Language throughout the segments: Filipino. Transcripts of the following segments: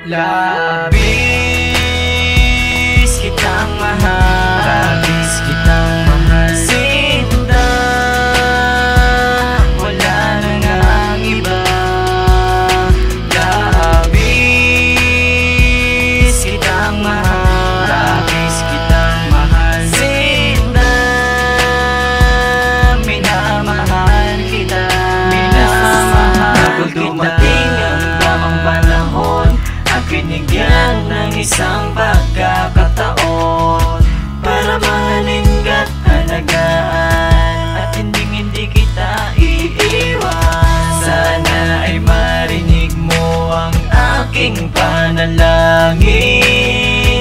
Labis kitang mahal, labis kitang mahal, sinta, wala na ngang iba. Labis kitang mahal, labis kitang mahal, sinta, minamahal kita, minamahal kita. Dumating ang tamang panahon at binigyan ng isang pagkakataon para mahalin ka't alagaan at hindi kita iiwan. Sana ay marinig mo ang aking panalangin.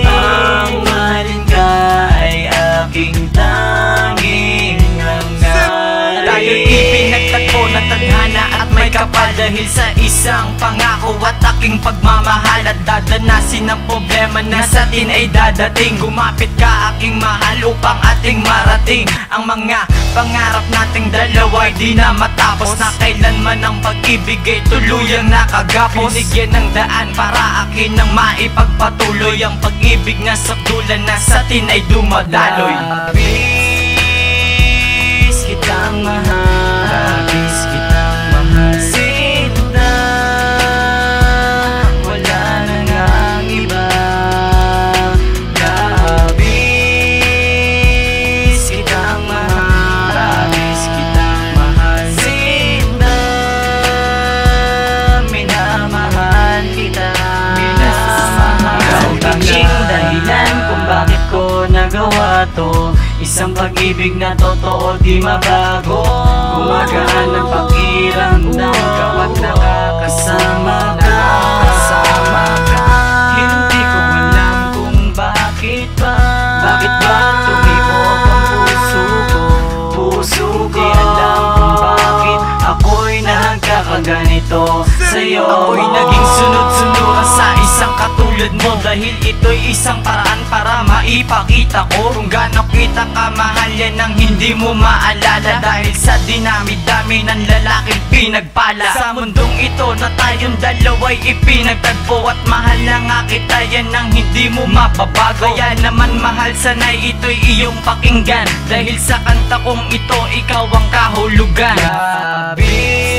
Ang mahalin ka ay aking tanging hangarin. Tayo'y ipinagtagpo ng tadhana at may kapal dahil sa isang pangako at aking pagmamahal. At dadanasin ang problema na sa atin ay dadating. Gumapit ka aking mahal upang ating marating ang mga pangarap nating dalawa ay di na matapos. Na kailanman ang pag-ibig ay tuluyang nakagapos. Binigyan ng daan para akin ang maipagpatuloy ang pag-ibig na sakdulan na sa atin ay dumadaloy. Labis kitang mahal, labis kitang mahal, sinta, wala na ngang iba. Labis kitang mahal, labis kitang mahal, sinta, minamahal kita, minamahal. Ikaw tanging dahilan kung bakit ko nagawa to. Isang pag-ibig na totoo di mabago. Gumagaan ang pakiramdam kapag nakakasama ka. Hindi ko alam kung bakit ba tumibok ang puso ko. Di alam kung bakit ako'y nagkakaganito sa'yo. Ako'y naging sunod-sunuran sa isang katulad mo dahil ito'y isang paraan para maipakita ko kung gaano kita kamahal. Yan ang hindi mo maalala dahil sa dinami-dami ng lalaking pinagpala. Sa mundong ito na tayong dalawa'y ipinagtagpo at mahal na nga kita, yan ang hindi mo mababago. Kaya naman mahal, sanay ito'y iyong pakinggan dahil sa kanta kong ito ikaw ang kahulugan. Labis